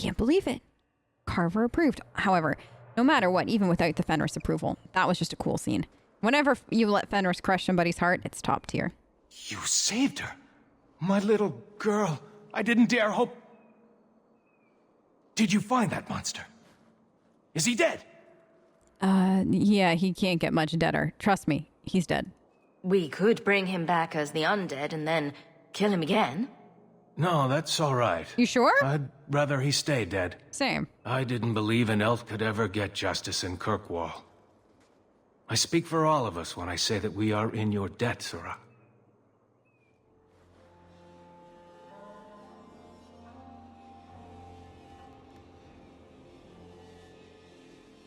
can't believe it. Carver approved. However, no matter what, even without the Fenris approval, that was just a cool scene. Whenever you let Fenris crush somebody's heart, it's top tier. You saved her. My little girl. I didn't dare hope. Did you find that monster? Is he dead? Yeah, he can't get much deader. Trust me, he's dead. We could bring him back as the undead and then kill him again. No, that's all right. You sure? I'd rather he stay dead. Same. I didn't believe an elf could ever get justice in Kirkwall. I speak for all of us when I say that we are in your debt, Sirrah.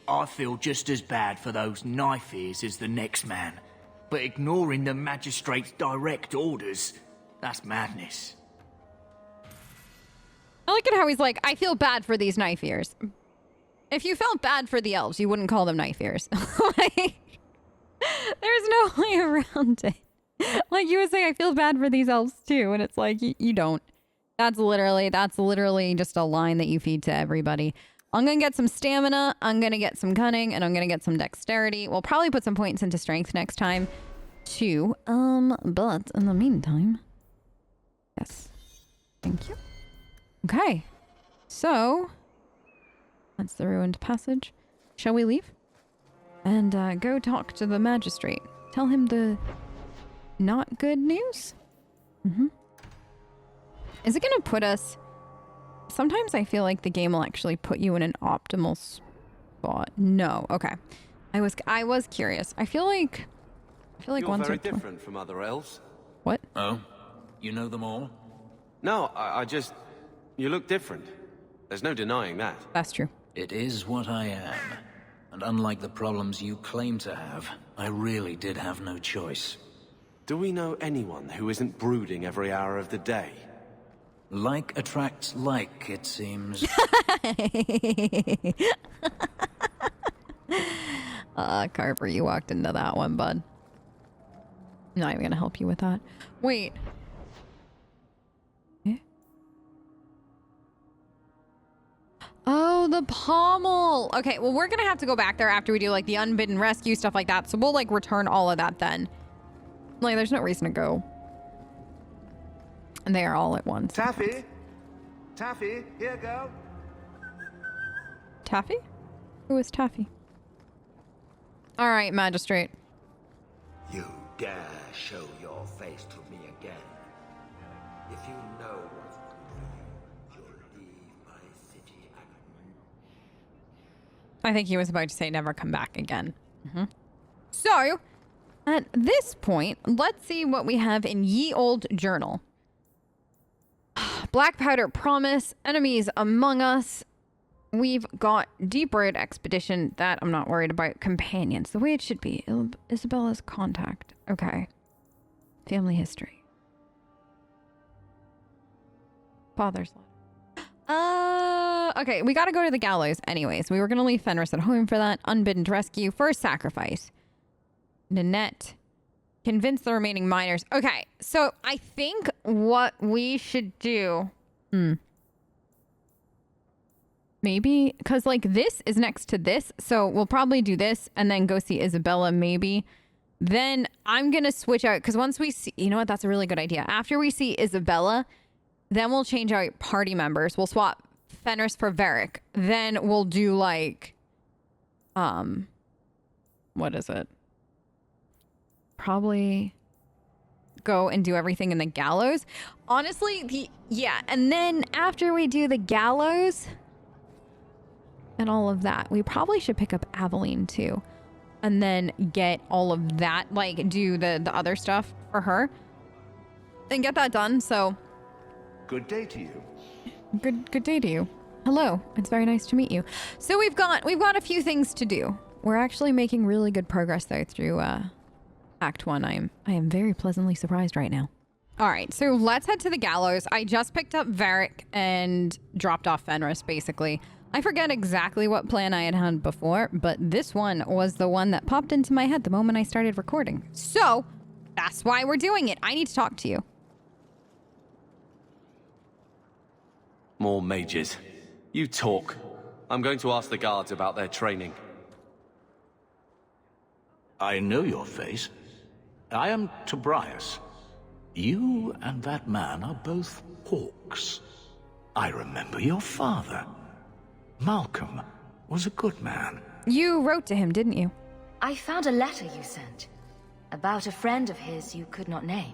I feel just as bad for those knife ears as the next man. But ignoring the magistrate's direct orders, that's madness. I like it how he's like, I feel bad for these knife ears. If you felt bad for the elves, you wouldn't call them knife ears. Like, there's no way around it. Like you would say, I feel bad for these elves too. And it's like, you don't. That's literally just a line that you feed to everybody. I'm going to get some stamina, I'm going to get some cunning, and I'm going to get some dexterity. We'll probably put some points into strength next time, too. But in the meantime... Yes. Thank you. Okay. So... That's the ruined passage. Shall we leave? And go talk to the magistrate. Tell him the not good news? Mm-hmm. Is it going to put us... Sometimes I feel like the game will actually put you in an optimal spot. No, okay. I was curious. I feel like You're once very or twice. different from other elves. What? Oh, you know them all? No, I just... You look different. There's no denying that. That's true. It is what I am. And unlike the problems you claim to have, I really did have no choice. Do we know anyone who isn't brooding every hour of the day? Like attracts like, it seems. Carver, you walked into that one, bud. I'm not even gonna help you with that. Wait. Eh? Oh, the pommel. Okay, well, we're gonna have to go back there after we do like the unbidden rescue stuff like that. So we'll like return all of that then. Like, there's no reason to go. And they are all at once. Taffy? Taffy, here go. Taffy? Who is Taffy? All right, magistrate. You dare show your face to me again. If you know what's good for you, you'll leave my city at once. I think he was about to say never come back again. Mm-hmm. So, at this point, let's see what we have in Ye Old Journal. Black powder promise, enemies among us. We've got deep road expedition. That I'm not worried about. Companions, the way it should be. Isabella's contact. Okay. Family history. Father's letter. Okay, we gotta go to the gallows anyways. We were gonna leave Fenris at home for that. Unbidden rescue. First sacrifice. Nanette. Convince the remaining miners. Okay, so I think what we should do... Maybe, because like this is next to this, so we'll probably do this and then go see Isabella maybe. Then I'm going to switch out, because once we see... You know what? That's a really good idea. After we see Isabella, then we'll change out party members. We'll swap Fenris for Varric. Then we'll do like... What is it? Probably go and do everything in the gallows. Honestly, and then after we do the gallows and all of that, we probably should pick up Aveline too. And then get all of that, like do the other stuff for her and get that done. So Good day to you. good day to you. Hello, it's very nice to meet you. So we've got a few things to do. We're actually making really good progress though through Act 1. I am very pleasantly surprised right now. All right, so let's head to the gallows. I just picked up Varric and dropped off Fenris, basically. I forget exactly what plan I had before, but this one was the one that popped into my head the moment I started recording. So, that's why we're doing it. I need to talk to you. More mages. You talk. I'm going to ask the guards about their training. I know your face. I am Tobias. You and that man are both Hawks. I remember your father. Malcolm was a good man. You wrote to him, didn't you? I found a letter you sent. About a friend of his you could not name.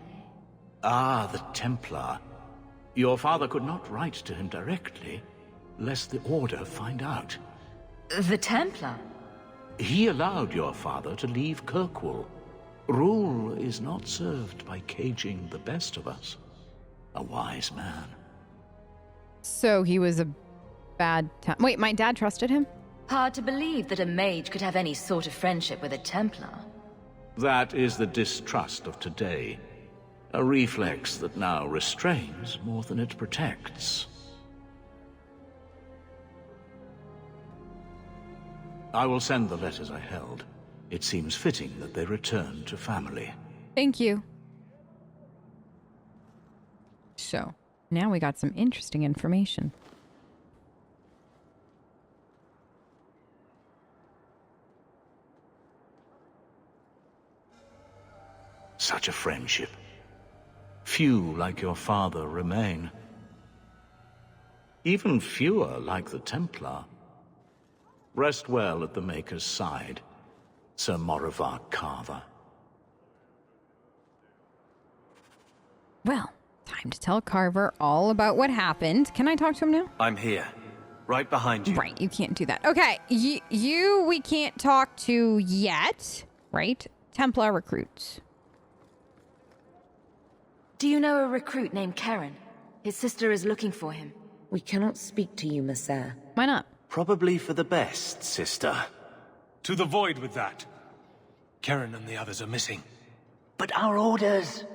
Ah, the Templar. Your father could not write to him directly, lest the Order find out. The Templar? He allowed your father to leave Kirkwall. Rule is not served by caging the best of us. A wise man. So he was a bad Wait, my dad trusted him? Hard to believe that a mage could have any sort of friendship with a Templar. That is the distrust of today. A reflex that now restrains more than it protects. I will send the letters I held. It seems fitting that they return to family. Thank you. So, now we got some interesting information. Such a friendship. Few like your father remain. Even fewer like the Templar. Rest well at the Maker's side, Sir Morivar Carver. Well, time to tell Carver all about what happened. Can I talk to him now? I'm here. Right behind you. Right, you can't do that. Okay, you we can't talk to yet, right? Templar recruits. Do you know a recruit named Karen? His sister is looking for him. We cannot speak to you, Messer. Why not? Probably for the best, sister. To the void with that. Karen and the others are missing. But our orders...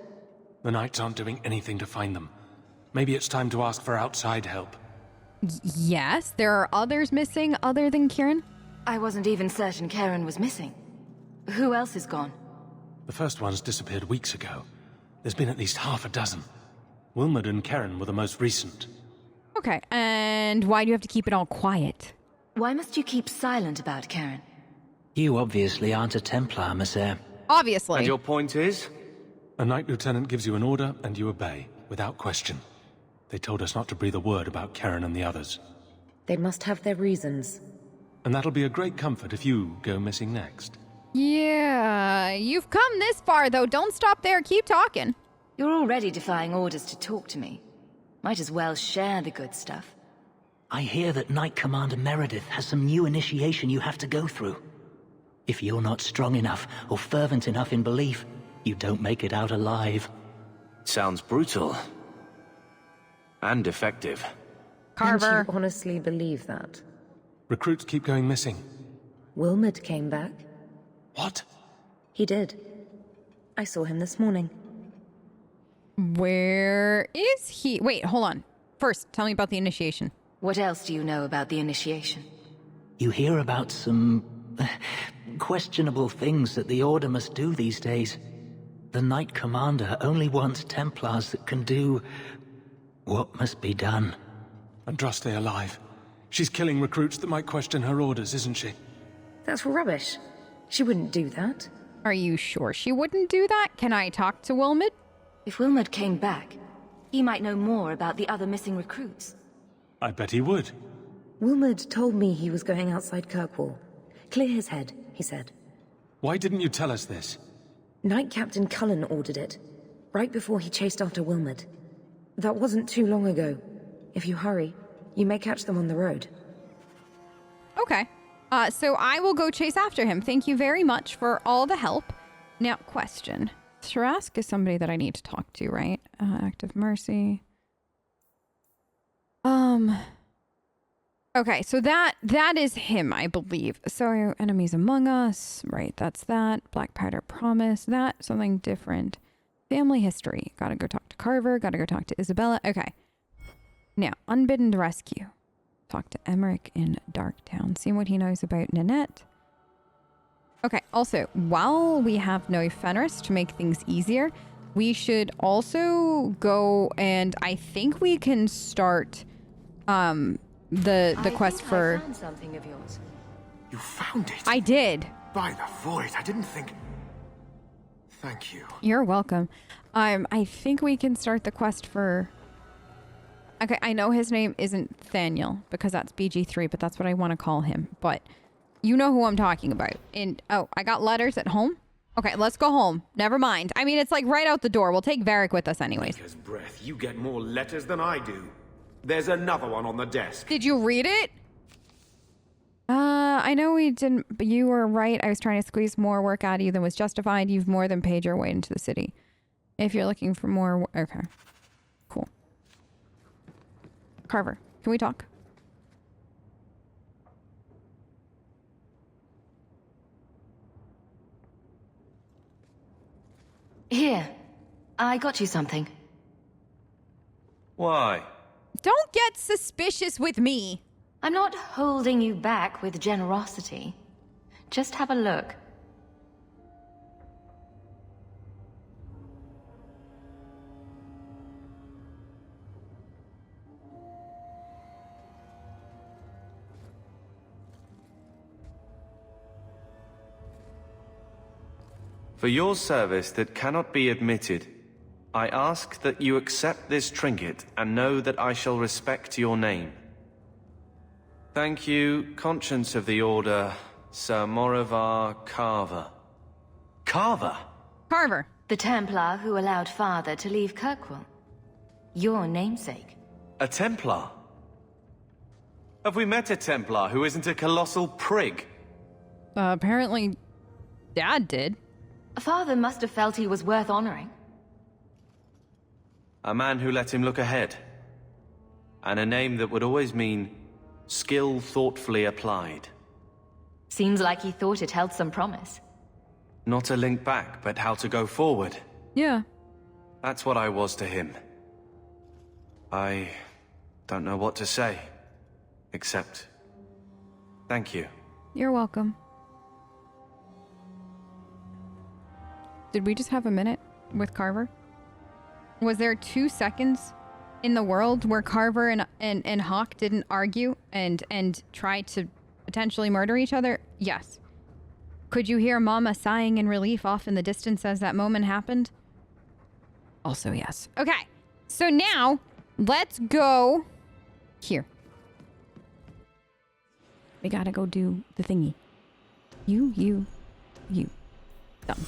The Knights aren't doing anything to find them. Maybe it's time to ask for outside help. Yes, there are others missing other than Kieran. I wasn't even certain Karen was missing. Who else is gone? The first ones disappeared weeks ago. There's been at least half a dozen. Wilmot and Karen were the most recent. Okay, and why do you have to keep it all quiet? Why must you keep silent about Karen? You obviously aren't a Templar, Monsieur. Obviously. And your point is? A Knight Lieutenant gives you an order and you obey, without question. They told us not to breathe a word about Karen and the others. They must have their reasons. And that'll be a great comfort if you go missing next. Yeah, you've come this far, though. Don't stop there. Keep talking. You're already defying orders to talk to me. Might as well share the good stuff. I hear that Knight Commander Meredith has some new initiation you have to go through. If you're not strong enough or fervent enough in belief, you don't make it out alive. Sounds brutal. And effective. Carver. And you honestly believe that? Recruits keep going missing. Wilmot came back. What? He did. I saw him this morning. Where is he? Wait, hold on. First, tell me about the initiation. What else do you know about the initiation? You hear about some questionable things that the Order must do these days. The Knight Commander only wants Templars that can do what must be done. Andraste alive. She's killing recruits that might question her orders, isn't she? That's rubbish. She wouldn't do that. Are you sure she wouldn't do that? Can I talk to Wilmot? If Wilmot came back, he might know more about the other missing recruits. I bet he would. Wilmot told me he was going outside Kirkwall. Clear his head, he said. Why didn't you tell us this? Knight Captain Cullen ordered it, right before he chased after Wilmot. That wasn't too long ago. If you hurry, you may catch them on the road. Okay. So I will go chase after him. Thank you very much for all the help. Now, question. Thrask is somebody that I need to talk to, right? Act of mercy. Okay, so that is him, I believe. So enemies among us, right? That's that. Black powder promise. That something different. Family history. Gotta go talk to Carver. Gotta go talk to Isabella. Okay. Now, unbidden rescue. Talk to Emmerich in Darktown. See what he knows about Nanette. Okay, also, while we have no Fenris to make things easier, we should also go and I think we can start the quest for... I found something of yours. You found it? I did. By the void, I didn't think... Thank you. You're welcome. I think we can start the quest for... Okay, I know his name isn't Thaniel, because that's BG3, but that's what I want to call him. But you know who I'm talking about. And, oh, I got letters at home? Okay, let's go home. Never mind. I mean, it's like right out the door. We'll take Varric with us anyways. Maker's breath, you get more letters than I do. There's another one on the desk. Did you read it? I know we didn't, but you were right. I was trying to squeeze more work out of you than was justified. You've more than paid your way into the city. If you're looking for more... Okay. Cool. Carver, can we talk? Here, I got you something. Why? Don't get suspicious with me. I'm not holding you back with generosity. Just have a look. For your service that cannot be admitted, I ask that you accept this trinket and know that I shall respect your name. Thank you, Conscience of the Order, Sir Morivar Carver. Carver? Carver. The Templar who allowed Father to leave Kirkwall. Your namesake. A Templar? Have we met a Templar who isn't a colossal prig? Apparently, Dad did. Father must have felt he was worth honoring. A man who let him look ahead. And a name that would always mean skill thoughtfully applied. Seems like he thought it held some promise. Not a link back, but how to go forward. Yeah. That's what I was to him. I don't know what to say. Except... thank you. You're welcome. Did we just have a minute with Carver? Was there 2 seconds in the world where Carver and Hawke didn't argue and try to potentially murder each other? Yes. Could you hear Mama sighing in relief off in the distance as that moment happened? Also yes. Okay, so now let's go here. We gotta go do the thingy. You. Done.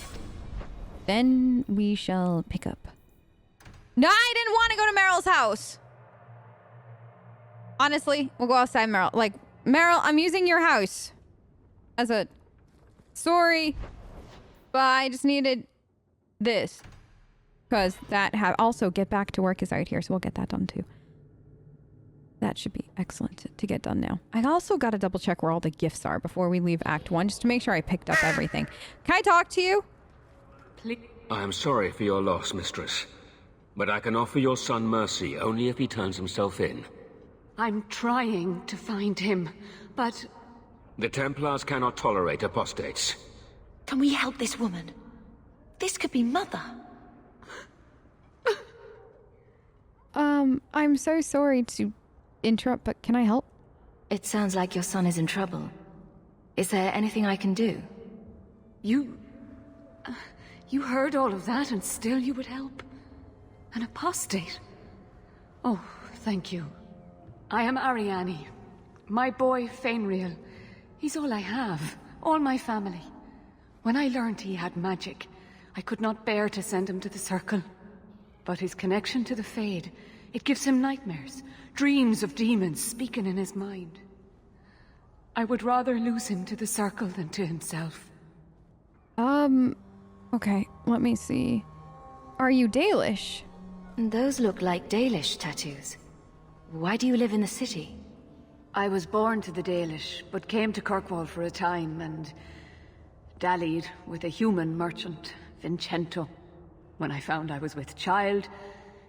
Then we shall pick up. No, I didn't want to go to Meryl's house. Honestly, we'll go outside Meryl. Like, Meryl, I'm using your house as a... Sorry, but I just needed this. Because that also get back to work is out here, so we'll get that done too. That should be excellent to get done now. I also got to double check where all the gifts are before we leave Act 1, just to make sure I picked up everything. Can I talk to you? I am sorry for your loss, mistress. But I can offer your son mercy only if he turns himself in. I'm trying to find him, but... The Templars cannot tolerate apostates. Can we help this woman? This could be Mother. I'm so sorry to interrupt, but can I help? It sounds like your son is in trouble. Is there anything I can do? You heard all of that and still you would help? An apostate? Oh, thank you. I am Ariane. My boy, Fainriel. He's all I have. All my family. When I learned he had magic, I could not bear to send him to the Circle. But his connection to the Fade, it gives him nightmares. Dreams of demons speaking in his mind. I would rather lose him to the Circle than to himself. Okay, let me see. Are you Dalish? Those look like Dalish tattoos. Why do you live in the city? I was born to the Dalish, but came to Kirkwall for a time and dallied with a human merchant, Vincento. When I found I was with child,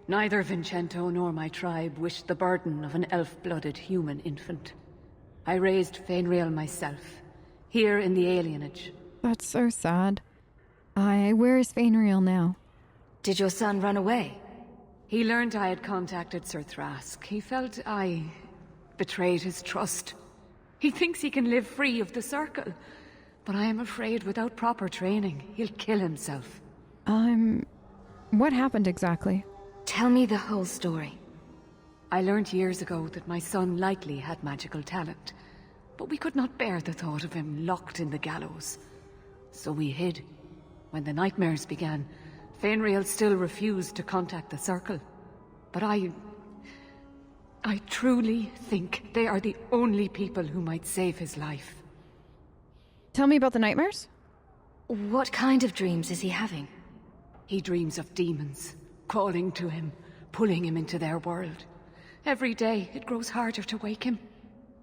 neither Vincento nor my tribe wished the burden of an elf-blooded human infant. I raised Fainriel myself, here in the alienage. That's so sad. Where is Fainriel now? Did your son run away? He learned I had contacted Sir Thrask. He felt I betrayed his trust. He thinks he can live free of the circle, but I am afraid without proper training, he'll kill himself. What happened exactly? Tell me the whole story. I learned years ago that my son likely had magical talent, but we could not bear the thought of him locked in the gallows. So we hid. When the nightmares began, Fenriel still refused to contact the circle. But I truly think they are the only people who might save his life. Tell me about the nightmares. What kind of dreams is he having? He dreams of demons, calling to him, pulling him into their world. Every day, it grows harder to wake him.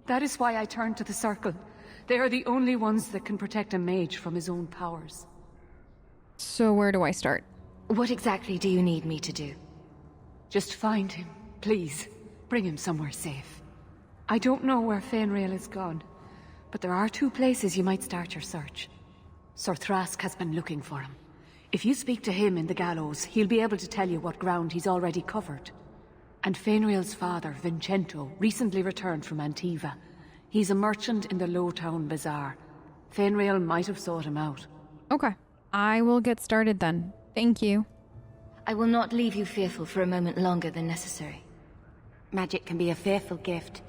That is why I turned to the circle. They are the only ones that can protect a mage from his own powers. So where do I start? What exactly do you need me to do? Just find him, please. Bring him somewhere safe. I don't know where Fenriel is gone, but there are 2 places you might start your search. Sir Thrask has been looking for him. If you speak to him in the gallows, he'll be able to tell you what ground he's already covered. And Fenriel's father, Vincento, recently returned from Antiva. He's a merchant in the Lowtown Bazaar. Fenriel might have sought him out. Okay. I will get started then. Thank you. I will not leave you fearful for a moment longer than necessary. Magic can be a fearful gift.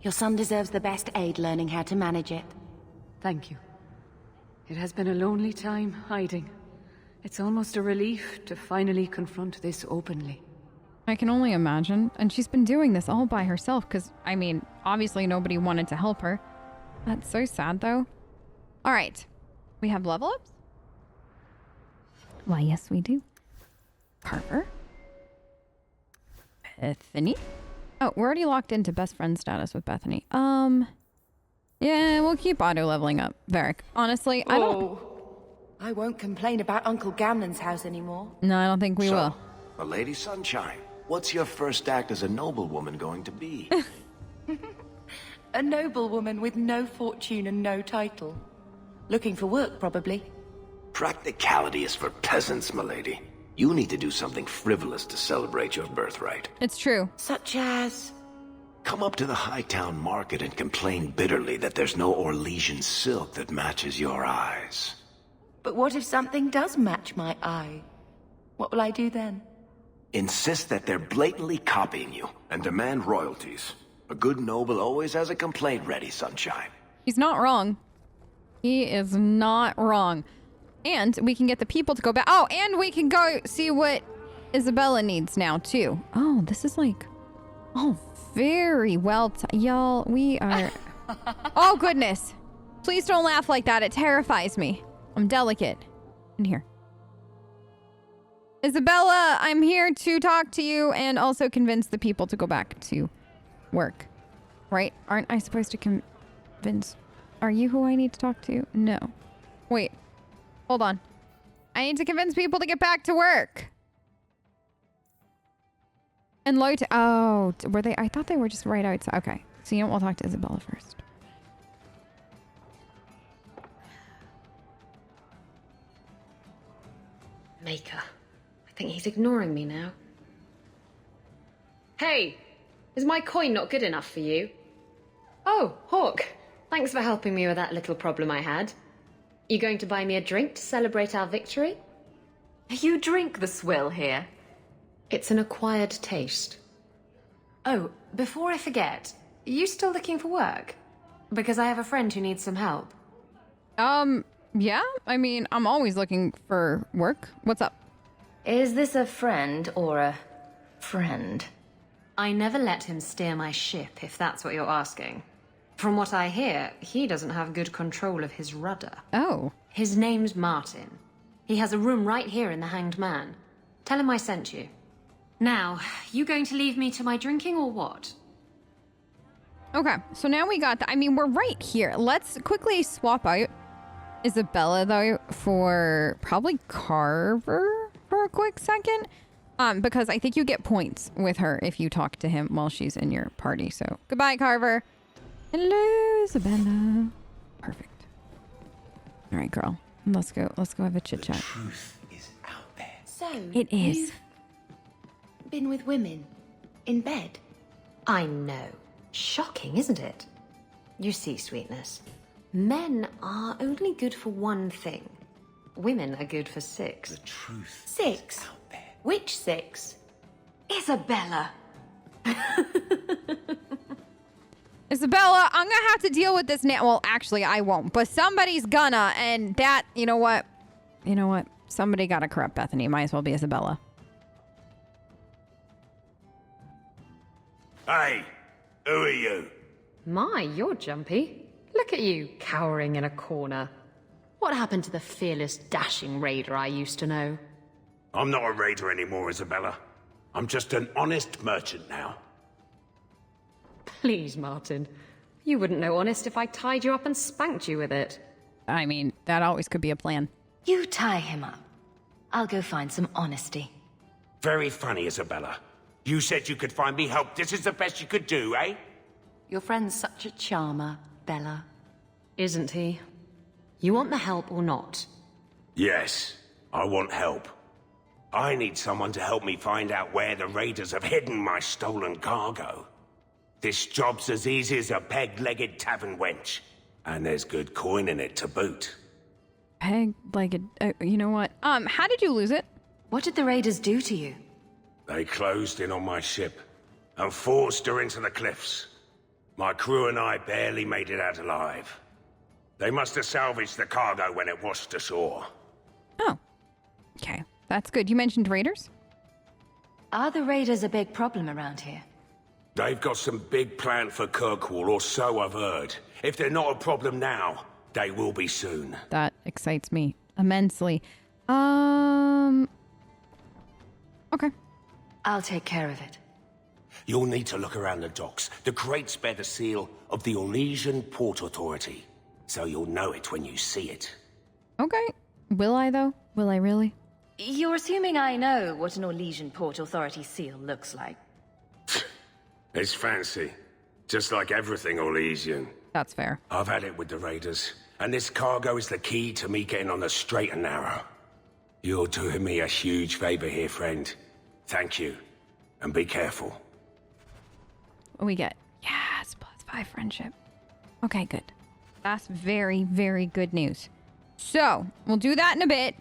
Your son deserves the best aid learning how to manage it. Thank you. It has been a lonely time hiding. It's almost a relief to finally confront this openly. I can only imagine. And she's been doing this all by herself because, I mean, obviously nobody wanted to help her. That's so sad, though. All right. We have level ups? Why, yes, we do. Carver. Bethany. Oh, we're already locked into best friend status with Bethany. Yeah, we'll keep auto leveling up, Varric. Honestly, I don't... I won't complain about Uncle Gamlen's house anymore. No, I don't think we will. A Lady Sunshine, what's your first act as a noblewoman going to be? A noblewoman with no fortune and no title. Looking for work, probably. Practicality is for peasants, milady. You need to do something frivolous to celebrate your birthright. It's true. Such as... Come up to the Hightown Market and complain bitterly that there's no Orlesian silk that matches your eyes. But what if something does match my eye? What will I do then? Insist that they're blatantly copying you and demand royalties. A good noble always has a complaint ready, Sunshine. He's not wrong. He is not wrong. And we can get the people to go back. Oh, and we can go see what Isabella needs now, too. Oh, this is like... Oh, very well... Y'all, we are... Oh, goodness. Please don't laugh like that. It terrifies me. I'm delicate. In here. Isabella, I'm here to talk to you and also convince the people to go back to work. Right? Aren't I supposed to convince... Are you who I need to talk to? No. Wait. Hold on. I need to convince people to get back to work. And oh, were they? I thought they were just right outside. Okay. So you know what? We'll talk to Isabella first. Maker. I think he's ignoring me now. Hey! Is my coin not good enough for you? Oh, Hawke. Thanks for helping me with that little problem I had. You going to buy me a drink to celebrate our victory? You drink the swill here? It's an acquired taste. Oh, before I forget, are you still looking for work? Because I have a friend who needs some help. Yeah. I mean, I'm always looking for work. What's up? Is this a friend or a friend? I never let him steer my ship, if that's what you're asking. From what I hear, he doesn't have good control of his rudder. Oh. His name's Martin. He has a room right here in the Hanged Man. Tell him I sent you. Now, you going to leave me to my drinking or what? Okay, so now we got I mean, we're right here. Let's quickly swap out Isabella, though, for probably Carver for a quick second. Because I think you get points with her if you talk to him while she's in your party. So, goodbye, Carver. Hello, Isabella. Perfect. All right, girl. Let's go have a chit-chat. The truth is out there. So, it is. You've been with women? In bed? I know. Shocking, isn't it? You see, Sweetness, men are only good for one thing. Women are good for 6. The truth. 6? Which 6? Isabella! Isabella, I'm gonna have to deal with this now. Well, actually, I won't. But somebody's gonna, and that, you know what? You know what? Somebody gotta corrupt Bethany. Might as well be Isabella. Hey, who are you? My, you're jumpy. Look at you, cowering in a corner. What happened to the fearless, dashing raider I used to know? I'm not a raider anymore, Isabella. I'm just an honest merchant now. Please, Martin. You wouldn't know honest if I tied you up and spanked you with it. I mean, that always could be a plan. You tie him up. I'll go find some honesty. Very funny, Isabella. You said you could find me help. This is the best you could do, eh? Your friend's such a charmer, Bella. Isn't he? You want the help or not? Yes, I want help. I need someone to help me find out where the raiders have hidden my stolen cargo. This job's as easy as a peg-legged tavern wench. And there's good coin in it to boot. Peg-legged... you know what? How did you lose it? What did the raiders do to you? They closed in on my ship and forced her into the cliffs. My crew and I barely made it out alive. They must have salvaged the cargo when it washed ashore. Oh. Okay. That's good. You mentioned raiders? Are the raiders a big problem around here? They've got some big plan for Kirkwall, or so I've heard. If they're not a problem now, they will be soon. That excites me immensely. Okay. I'll take care of it. You'll need to look around the docks. The crates bear the seal of the Orlesian Port Authority, so you'll know it when you see it. Okay. Will I, though? Will I really? You're assuming I know what an Orlesian Port Authority seal looks like. It's fancy. Just like everything Orlesian. That's fair. I've had it with the raiders, and this cargo is the key to me getting on the straight and narrow. You're doing me a huge favor here, friend. Thank you, and be careful. What we get? Yes, +5 friendship. Okay, good. That's very, very good news. So, we'll do that in a bit.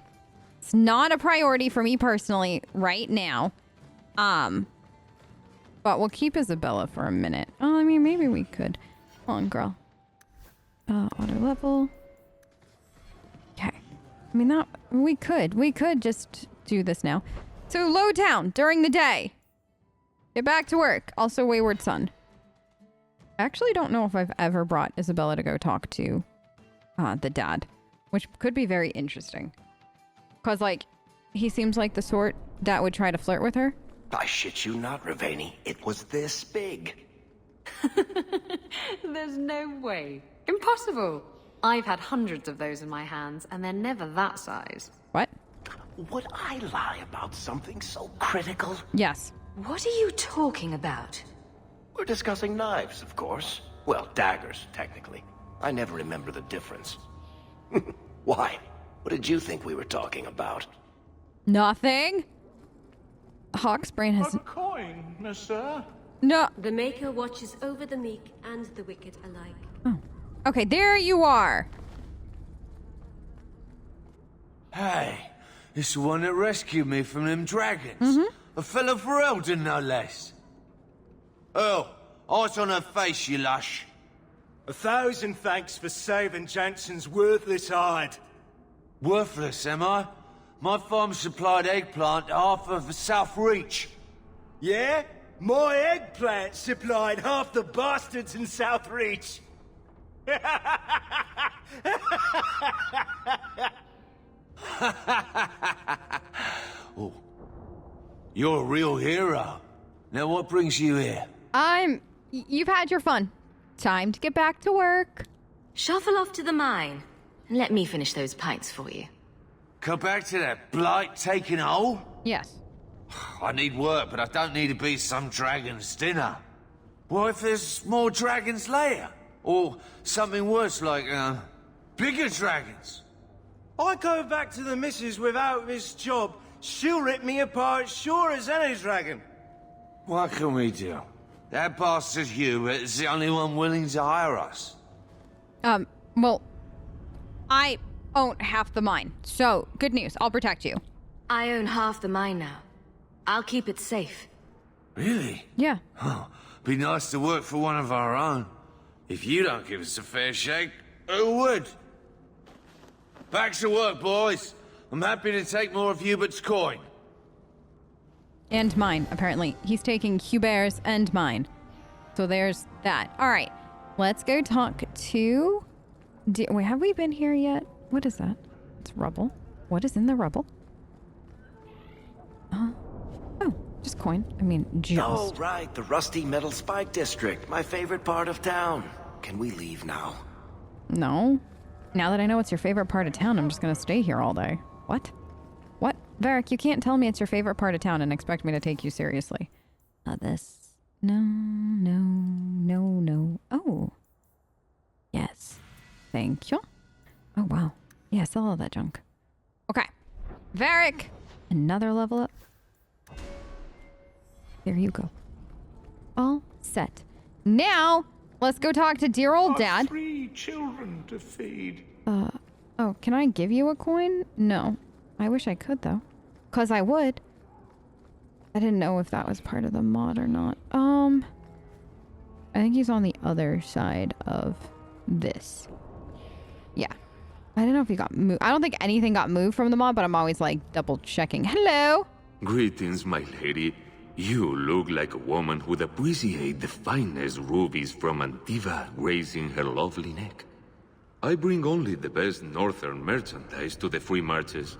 It's not a priority for me personally right now. But we'll keep Isabella for a minute. Oh, I mean, maybe we could. Hold on, girl. Auto level. Okay. I mean, we could just do this now. So, low down during the day. Get back to work. Also, Wayward Son. I actually don't know if I've ever brought Isabella to go talk to the dad, which could be very interesting. Because, like, he seems like the sort that would try to flirt with her. I shit you not, Ravani. It was this big. There's no way. Impossible. I've had hundreds of those in my hands, and they're never that size. What? Would I lie about something so critical? Yes. What are you talking about? We're discussing knives, of course. Well, daggers, technically. I never remember the difference. Why? What did you think we were talking about? Nothing. Hawke's brain has... A coin, mister. No. The Maker watches over the meek and the wicked alike. Oh. Okay, there you are. Hey, it's the one that rescued me from them dragons. Mm-hmm. A fellow for Eldon, no less. Oh, eyes on her face, you lush. 1,000 thanks for saving Jansen's worthless hide. Worthless, am I? My farm supplied eggplant to half of the South Reach. Yeah? My eggplant supplied half the bastards in South Reach. Oh, you're a real hero. Now what brings you here? You've had your fun. Time to get back to work. Shuffle off to the mine, and let me finish those pints for you. Come back to that blight taking hold? Yes. I need work, but I don't need to be some dragon's dinner. What if there's more dragons later? Or something worse like, bigger dragons? I go back to the missus without this job. She'll rip me apart sure as any dragon. What can we do? That bastard Hubert is the only one willing to hire us. Well, I own half the mine, so good news. I'll protect you. I own half the mine now. I'll keep it safe. Really? Yeah. Oh, be nice to work for one of our own. If you don't give us a fair shake, who would? Back to work, boys. I'm happy to take more of Hubert's coin. And mine, apparently. He's taking Hubert's and mine. So there's that. All right. Let's go talk to... Wait, have we been here yet? What is that? It's rubble. What is in the rubble? Oh, just coin. I mean, just... Oh, right. The rusty metal spike district. My favorite part of town. Can we leave now? No. Now that I know it's your favorite part of town, I'm just gonna stay here all day. What? What? Varric, you can't tell me it's your favorite part of town and expect me to take you seriously. This. No. Oh. Yes. Thank you. Oh, wow. Yeah, sell all that junk. Okay. Varric! Another level up. There you go. All set. Now, let's go talk to dear old Dad. 3 children to feed. Oh, can I give you a coin? No. I wish I could, though. 'Cause I would. I didn't know if that was part of the mod or not. I think he's on the other side of this. Yeah. I don't know if he got moved. I don't think anything got moved from the mod, but I'm always, like, double checking. Hello? Greetings, my lady. You look like a woman who'd appreciate the finest rubies from Antiva raising her lovely neck. I bring only the best northern merchandise to the free marches.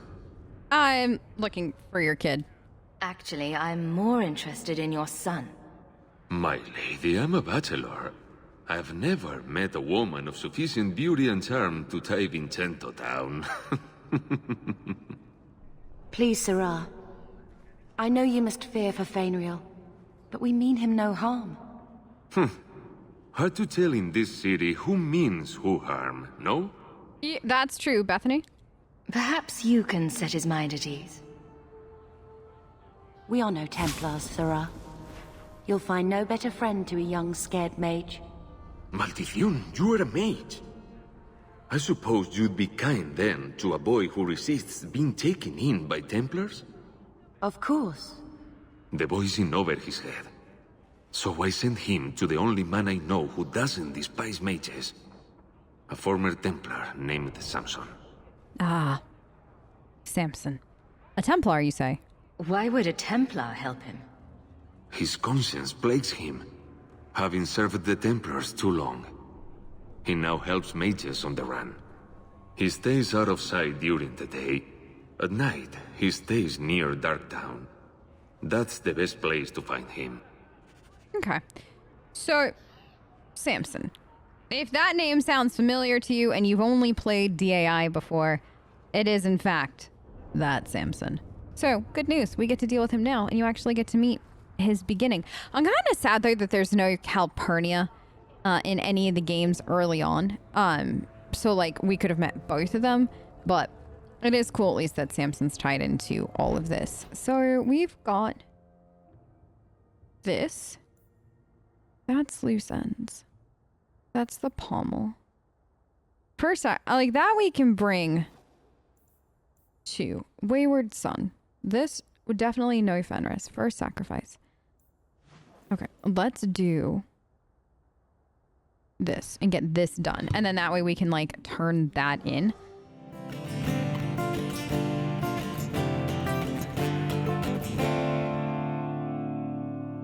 I'm looking for your kid. Actually, I'm more interested in your son. My lady, I'm a bachelor. I've never met a woman of sufficient beauty and charm to tie Vincento down. Please, Sirrah. I know you must fear for Fainriel, but we mean him no harm. Hard to tell in this city who means who harm, no? Yeah, that's true, Bethany. Perhaps you can set his mind at ease. We are no Templars, Sirrah. You'll find no better friend to a young, scared mage. Maldición, you are a mage. I suppose you'd be kind then to a boy who resists being taken in by Templars? Of course. The boy's in over his head. So I sent him to the only man I know who doesn't despise mages. A former Templar named Samson. Ah. Samson. A Templar, you say? Why would a Templar help him? His conscience plagues him, having served the Templars too long. He now helps mages on the run. He stays out of sight during the day. At night, he stays near Darktown. That's the best place to find him. Okay. So, Samson. If that name sounds familiar to you and you've only played DAI before, it is in fact that Samson. So, good news. We get to deal with him now, and you actually get to meet his beginning. I'm kind of sad, though, that there's no Calpurnia in any of the games early on. So, like, we could have met both of them, but it is cool, at least, that Samson's tied into all of this. So, we've got this. That's loose ends. That's the pommel. First, like, that we can bring to Wayward Son. This would definitely no Fenris. First sacrifice. Okay, let's do this and get this done. And then that way we can, like, turn that in.